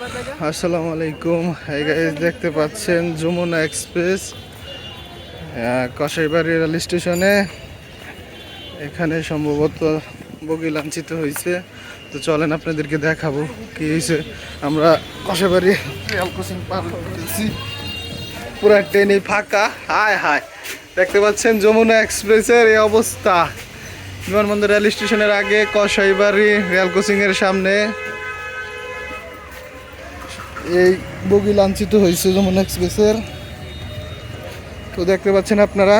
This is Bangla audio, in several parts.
আসসালামু আলাইকুম। এই গাইস দেখতে পাচ্ছেন যমুনা এক্সপ্রেস কসাইবাড়ি রেল স্টেশনে। এখানে সম্ভবত বগি লাঞ্ছিত হয়েছে, তো চলেন আপনাদেরকে দেখাবো কি হয়েছে। আমরা কসাইবাড়ি রেল ক্রসিং পার করতেছি, পুরা ট্রেনই ফাঁকা। হায় হায়, দেখতে পাচ্ছেন যমুনা এক্সপ্রেসের এই অবস্থা। বিমানবন্দর রেল স্টেশনের আগে কসাইবাড়ি রেল ক্রসিং এর সামনে এই বগি লাঞ্ছিত হয়েছে যমুনা এক্সপ্রেসের। তো দেখতে পাচ্ছেন আপনারা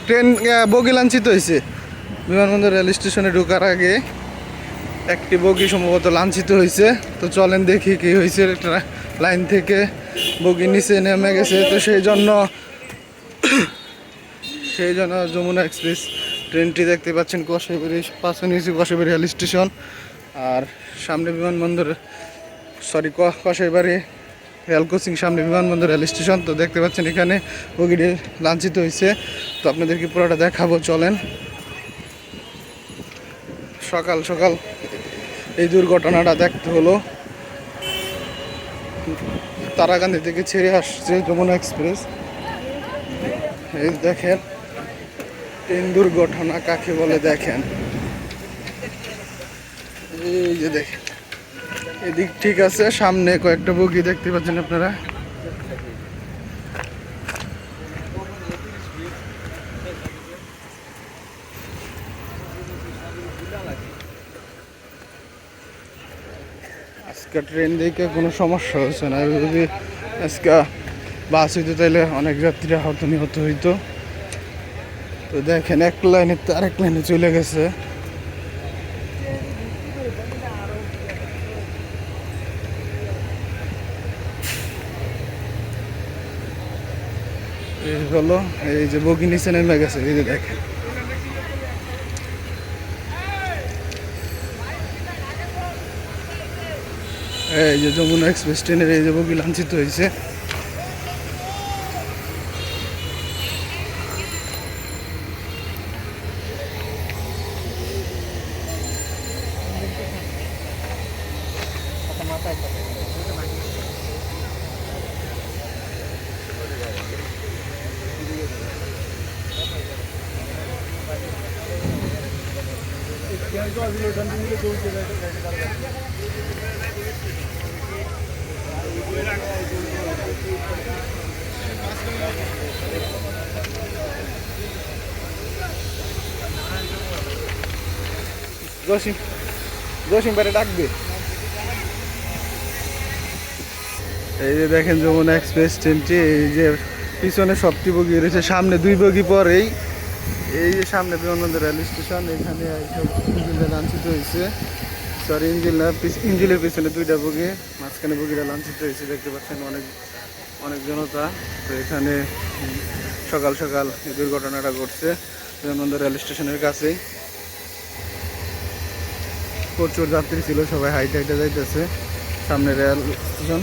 ট্রেন বগি লাঞ্ছিত হয়েছে। বিমানবন্দর রেল স্টেশনে ঢোকার আগে একটি বগি সম্ভবত লাঞ্ছিত হয়েছে। তো চলেন দেখি কি হয়েছে। লাইন থেকে বগি নিচে নেমে গেছে, তো সেই জন্য যমুনা এক্সপ্রেস ট্রেনটি দেখতে পাচ্ছেন কসাইবাড়ি পাশে নিয়েছে কসাইবাড়ি রেল স্টেশন, আর সামনে বিমানবন্দর কসাইবাড়ি রেল ক্রসিং সামনে বিমানবন্দর রেল স্টেশন। তো দেখতে পাচ্ছেন এখানে বগিটি লাঞ্ছিত হয়েছে, তো আপনাদেরকে পুরোটা দেখাবো। চলেন। সকাল সকাল এই দুর্ঘটনাটা দেখতে হলো। তারাকান্দি থেকে ছেড়ে আসছে যমুনা এক্সপ্রেস। এই দেখেন ট্রেন দুর্ঘটনা কাকে বলে দেখেন। এই যে দেখেন এদিক ঠিক আছে, সামনে কয়েকটা বগি দেখতে পাচ্ছেন আপনারা। আজকে ট্রেন দেখে কোনো সমস্যা হচ্ছে না। যদি আজকে বাস হইতো তাহলে অনেক যাত্রী আহত নিহত হইতো। তো দেখেন এক লাইনে তো আরেক লাইনে চলে গেছে। এই হলো, এই যে বগি নিচে নেমে গেছে, এই যে দেখেন। এই যে যমুনা এক্সপ্রেস ট্রেনের এই যে বগি লাঞ্ছিত হয়েছে। জসিম বাইরে ডাকবে। এই যে দেখেন যমুনা এক্সপ্রেস ট্রেনটি, এই যে পিছনে সবটি বগি রয়েছে, সামনে দুই বগি পরেই এই যে সামনে বিমানবন্দর রেল স্টেশন। এখানে ইঞ্জিনটা লাঞ্ছিত হয়েছে, সরি ইঞ্জিনের পিছনে দুইটা বগি, মাঝখানে বগিটা লাঞ্ছিত হয়েছে। দেখতে পাচ্ছেন অনেক জনতা। তো এখানে সকাল সকাল এই দুর্ঘটনাটা ঘটছে বিমানবন্দর রেল স্টেশনের কাছেই। প্রচুর যাত্রী ছিল, সবাই হাইটে যাইতেছে সামনে রেল স্টেশন।